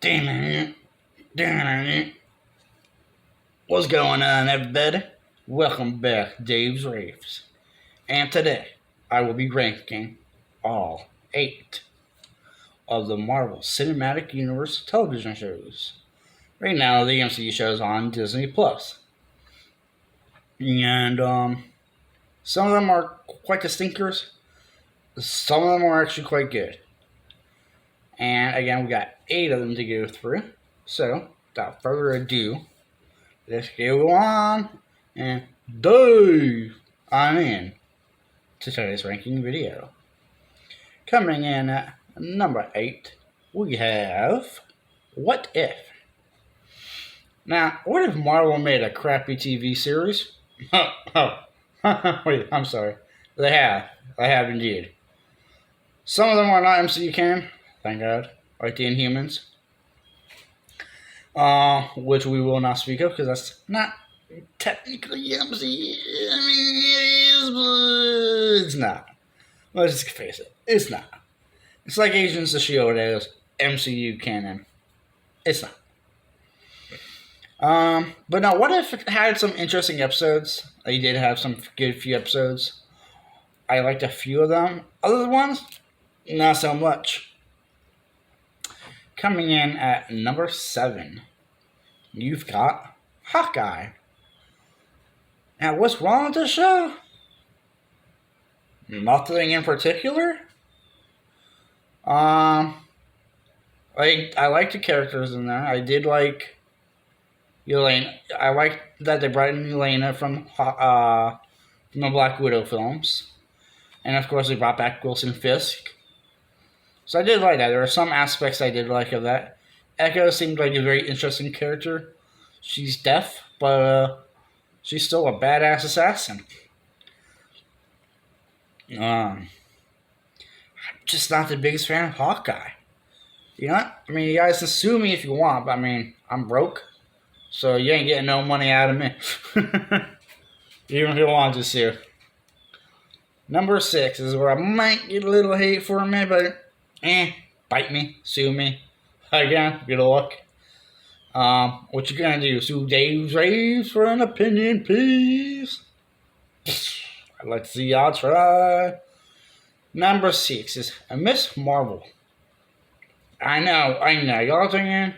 Damn it. What's going on, everybody? Welcome back, Daves-Raves. And today, I will be ranking all 8 of the Marvel Cinematic Universe television shows. Right now, the MCU show is on Disney Plus, and some of them are quite the stinkers. Some of them are actually quite good. And again, we got 8 of them to go through. So, without further ado, let's go on and dive on in to today's ranking video. Coming in at number 8, we have What If? Now, what if Marvel made a crappy TV series? Wait, I'm sorry. They have indeed. Some of them are not MCU canon, thank God, like the Inhumans. Which we will not speak of because that's not technically MCU. I mean, it is, but it's not. Let's just face it, it's not. It's like Agents of S.H.I.E.L.D. is MCU canon. It's not. But now, what if it had some interesting episodes? They did have some good few episodes. I liked a few of them. Other ones, not so much. Coming in at number 7, you've got Hawkeye. Now, what's wrong with this show? Nothing in particular. I like the characters in there. I did like Elena. I like that they brought in Elena from the Black Widow films, and of course they brought back Wilson Fisk. So I did like that. There are some aspects I did like of that. Echo seemed like a very interesting character. She's deaf, but she's still a badass assassin. I'm just not the biggest fan of Hawkeye. You know what? I mean, you guys can sue me if you want, but I mean, I'm broke. So you ain't getting no money out of me. Even if you want to sue. Number 6 is where I might get a little hate for me, but bite me, sue me. Again, good luck. What you gonna do? Sue Daves-Raves for an opinion piece? I'd like to see y'all try. Number 6 is Miss Marvel. I know. Y'all thinking,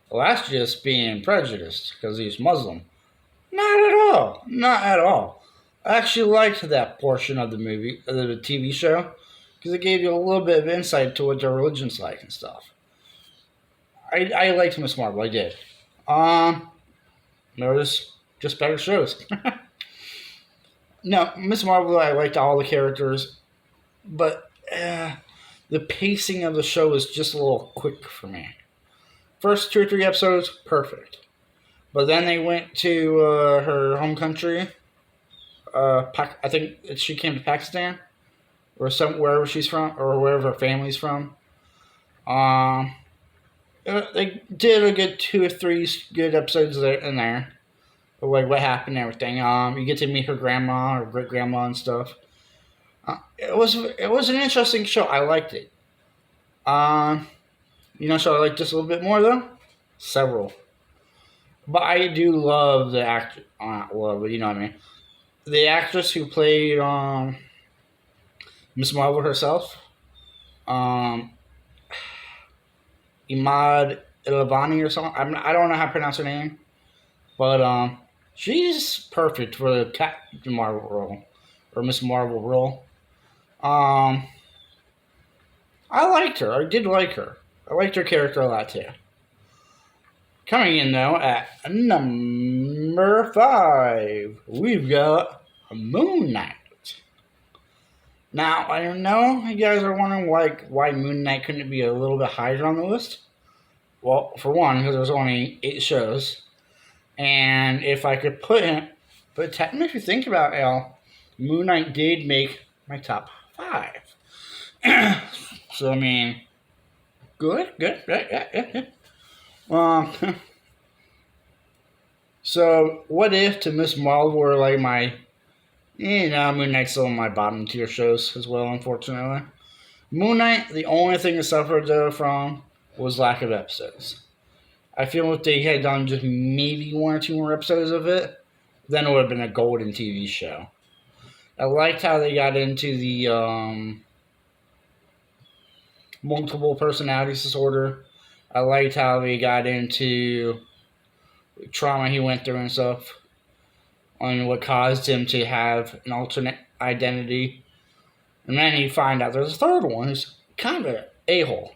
well, that's just being prejudiced because he's Muslim. Not at all. I actually liked that portion of the movie, of the TV show, because it gave you a little bit of insight to what their religion's like and stuff. I liked Miss Marvel, I did. There's just better shows. No, Miss Marvel, I liked all the characters, but the pacing of the show was just a little quick for me. First 2 or 3 episodes, perfect. But then they went to her home country. I think she came to Pakistan, or wherever she's from, or wherever her family's from. They did a good 2 or 3 good episodes in there, of like what happened and everything. You get to meet her grandma or great grandma and stuff. It was an interesting show. I liked it. So I like this a little bit more though. Several, but I do love the actor. But you know what I mean. The actress who played Miss Marvel herself, Imad Ilavani or something. I don't know how to pronounce her name, but she's perfect for the Captain Marvel role or Miss Marvel role. I liked her. I did like her. I liked her character a lot too. Coming in though at number 5, we've got Moon Knight. Now I know you guys are wondering why Moon Knight couldn't be a little bit higher on the list. Well, for one, because there's only 8 shows, and if I could but technically, if you think about it, Moon Knight did make my top 5. So I mean, good. So what if to Miss Marvel were like my, Moon Knight's still in my bottom tier shows as well, unfortunately. Moon Knight, the only thing that suffered though from was lack of episodes. I feel if they had done just maybe one or two more episodes of it, then it would have been a golden TV show. I liked how they got into the multiple personality disorder. I liked how they got into trauma he went through and stuff, on what caused him to have an alternate identity. And then you find out there's a third one who's kind of an a-hole.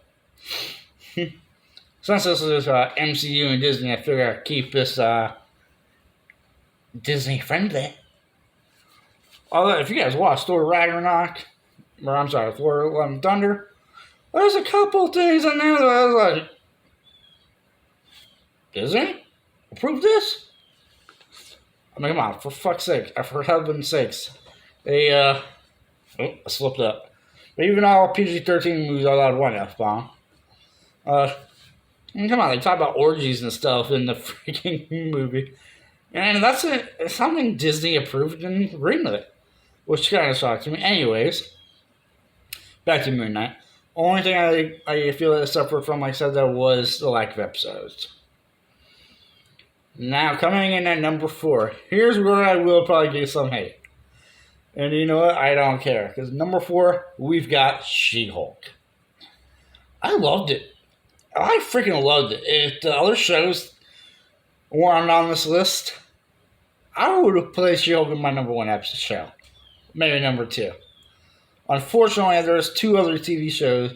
Since this is MCU and Disney, I figure I'd keep this Disney friendly. Although, if you guys watch Thor Ragnarok, or I'm sorry, Thor Love and Thunder, there's a couple things in there that I was like, Disney? Approve this? I mean, come on, for fuck's sake, for heaven's sakes. They, I slipped up. But even all PG-13 movies are allowed one F-bomb. Come on, they talk about orgies and stuff in the freaking movie. And that's something Disney approved and greenlit, which kind of shocked me. Anyways, back to Moon Knight. Only thing I feel it suffered from, like I said, that was the lack of episodes. Now, coming in at number 4, here's where I will probably get some hate. And you know what? I don't care. Because number 4, we've got She-Hulk. I loved it. I freaking loved it. If the other shows weren't on this list, I would have placed She-Hulk in my number 1 episode show. Maybe number 2. Unfortunately, there's 2 other TV shows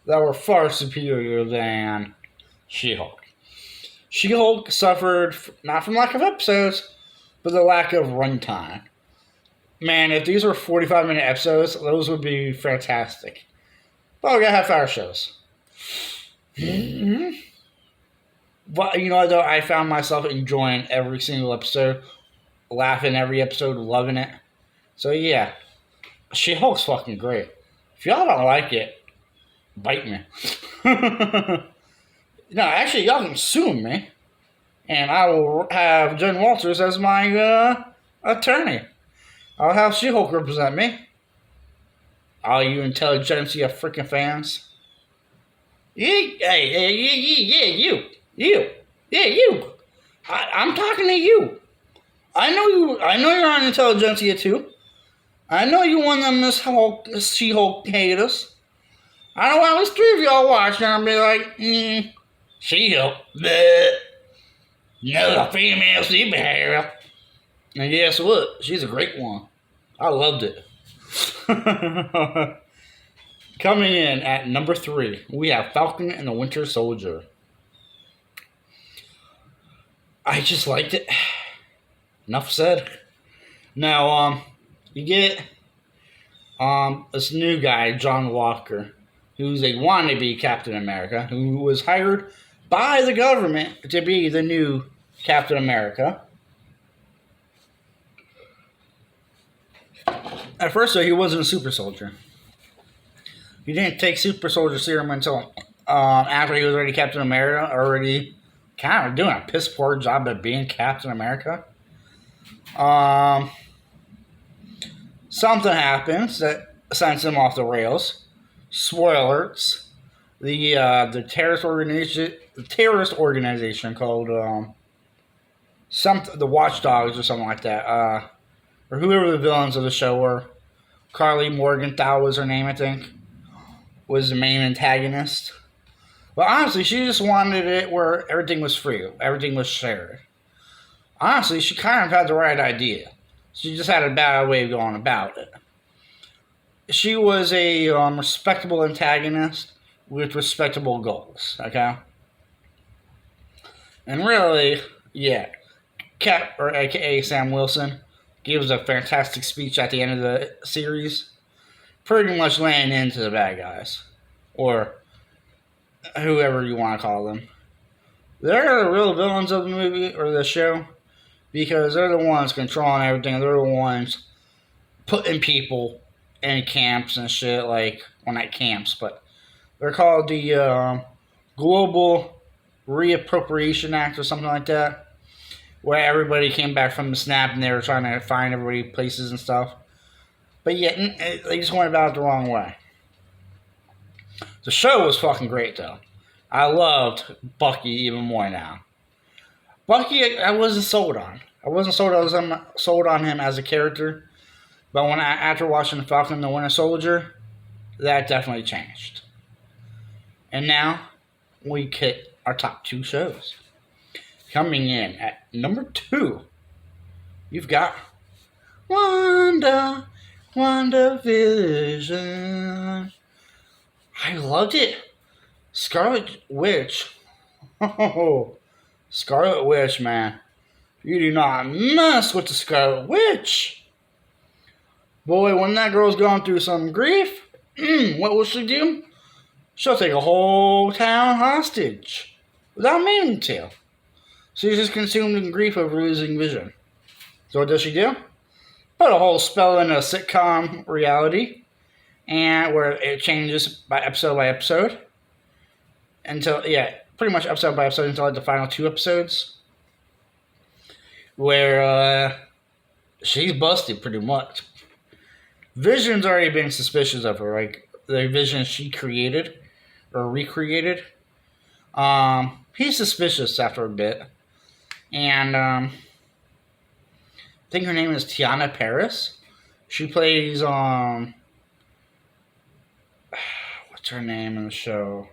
that were far superior than She-Hulk. She-Hulk suffered not from lack of episodes, but the lack of runtime. Man, if these were 45-minute episodes, those would be fantastic. But we got half-hour shows. Mm-hmm. But you know what, though? I found myself enjoying every single episode, laughing every episode, loving it. So yeah, She-Hulk's fucking great. If y'all don't like it, bite me. No, actually, y'all can sue me, and I will have Jen Walters as my attorney. I'll have She-Hulk represent me. All you intelligentsia freaking fans. Yeah, you. I'm talking to you. I know you're on intelligentsia too. I know you one of them She-Hulk haters. I know at least 3 of y'all watching and be like, She-Hulk, no, female superhero. And guess what? She's a great one. I loved it. Coming in at number 3, we have Falcon and the Winter Soldier. I just liked it. Enough said. Now, you get this new guy, John Walker, who's a wannabe Captain America, who was hired by the government to be the new Captain America. At first, though, he wasn't a super soldier. He didn't take super soldier serum until after he was already Captain America, already kind of doing a piss poor job of being Captain America. Something happens that sends him off the rails. Spoilers. The terrorist organization called the Watchdogs or something like that, or whoever the villains of the show were. Carly Morgenthau was her name, I think, was the main antagonist. But honestly, she just wanted it where everything was free, everything was shared. Honestly, she kind of had the right idea. She just had a bad way of going about it. She was a respectable antagonist with respectable goals, okay? And really, yeah, Cap, or aka Sam Wilson, gives a fantastic speech at the end of the series, pretty much laying into the bad guys, or whoever you want to call them. They're the real villains of the movie, or the show, because they're the ones controlling everything. They're the ones putting people in camps and shit, like, well, not camps, but they're called the Global Reappropriation Act or something like that, where everybody came back from the snap and they were trying to find everybody places and stuff. But yet, they just went about it the wrong way. The show was fucking great, though. I loved Bucky even more now. Bucky, I wasn't sold on. I wasn't sold on him as a character. But after watching Falcon and the Winter Soldier, that definitely changed. And now we get our top two shows. Coming in at number 2, you've got WandaVision. I loved it. Scarlet Witch. Oh, Scarlet Witch, man. You do not mess with the Scarlet Witch. Boy, when that girl's going through some grief, what will she do? She'll take a whole town hostage without meaning to. She's just consumed in grief over losing vision. So what does she do? Put a whole spell in a sitcom reality, and where it changes by episode until pretty much episode by episode until like the final 2 episodes, where she's busted pretty much. Vision's already been suspicious of her, like the Vision she created or recreated. He's suspicious after a bit, and I think her name is Tiana Paris. She plays what's her name in the show?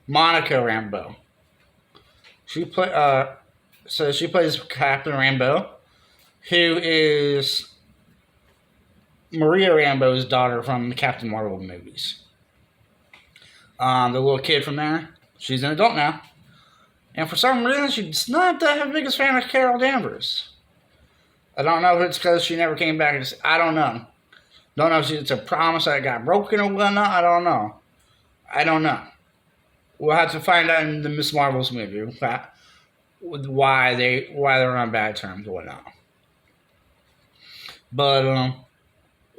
Monica Rambeau. She plays Captain Rambeau, who is Maria Rambeau's daughter from the Captain Marvel movies. The little kid from there, she's an adult now. And for some reason, she's not the biggest fan of Carol Danvers. I don't know if it's because she never came back. I don't know. Don't know if it's a promise that got broken or whatnot. I don't know. We'll have to find out in the Miss Marvel's movie why they're on bad terms or whatnot. But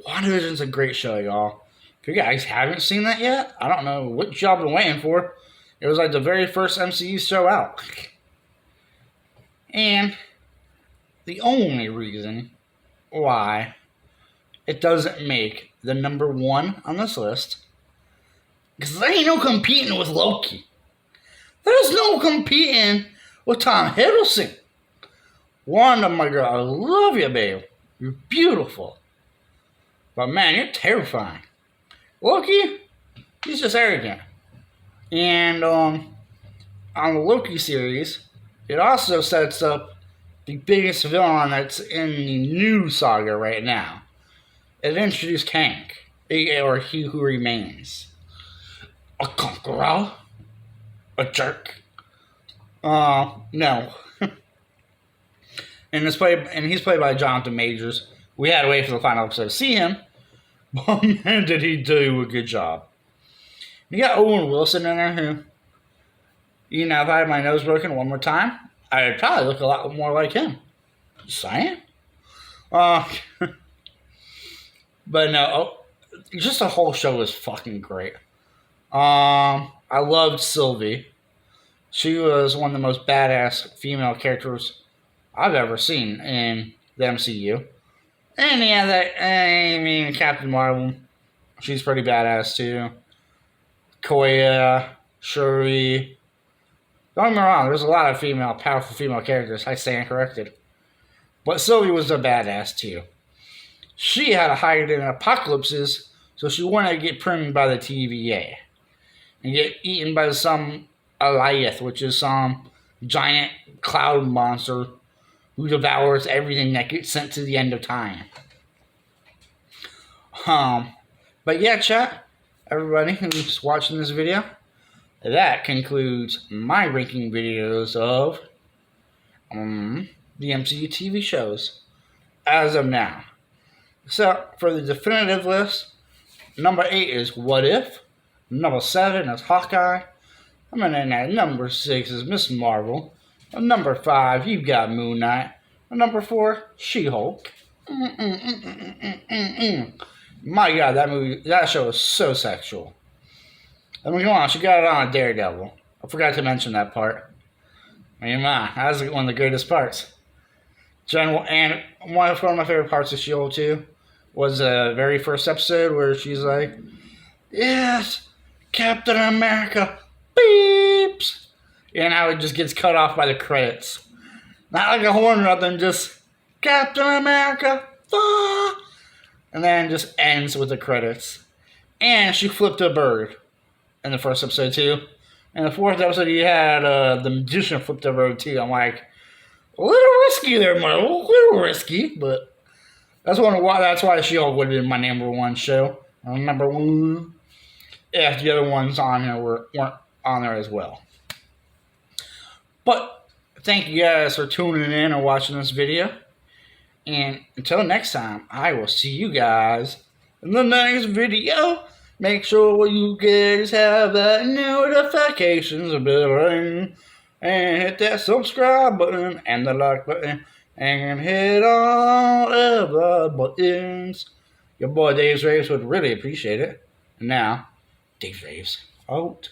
WandaVision's a great show, y'all. If you guys haven't seen that yet, I don't know what y'all been waiting for. It was like the very first MCU show out. And the only reason why it doesn't make the number 1 on this list, because there ain't no competing with Loki. There's no competing with Tom Hiddleston. Wanda, my girl, I love you, babe. You're beautiful. But man, you're terrifying. Loki, he's just arrogant. And on the Loki series, it also sets up the biggest villain that's in the new saga right now. It introduced Kang, or He Who Remains. A conqueror? A jerk? No. and he's played by Jonathan Majors. We had to wait for the final episode to see him. But man, did he do a good job. You got Owen Wilson in there who, if I had my nose broken one more time, I'd probably look a lot more like him. Just saying. But no, just the whole show was fucking great. I loved Sylvie. She was one of the most badass female characters I've ever seen in the MCU. And Captain Marvel, she's pretty badass too. Koya, Shuri. Don't get me wrong, there's a lot of powerful female characters. I stand corrected. But Sylvie was a badass too. She had to hide in apocalypses so she wouldn't get pruned by the TVA and get eaten by some Alioth, which is some giant cloud monster who devours everything that gets sent to the end of time. But yeah, chat, everybody who's watching this video, that concludes my ranking videos of the MCU TV shows as of now. So, for the definitive list, number 8 is What If, number 7 is Hawkeye, and at number 6 is Miss Marvel, and number 5, you've got Moon Knight, and number 4, She-Hulk. My God, that show is so sexual. I mean, come on, she got it on a Daredevil. I forgot to mention that part. I mean, that was one of the greatest parts. And one of my favorite parts of She-Hulk, too, was the very first episode where she's like, yes, Captain America beeps. And how it just gets cut off by the credits. Not like a horn or nothing, just Captain America. Ah! And then just ends with the credits. And she flipped a bird in the first episode too. In the fourth episode, you had the magician flipped a bird too. I'm like, a little risky there, Mo. A little risky, but that's why She-Hulk would have been my number one show. Number one. If the other ones on here weren't on there as well. But thank you guys for tuning in and watching this video. And until next time, I will see you guys in the next video. Make sure you guys have that notifications button and hit that subscribe button and the like button and hit all of the buttons. Your boy Daves-Raves would really appreciate it. And now, Daves-Raves out.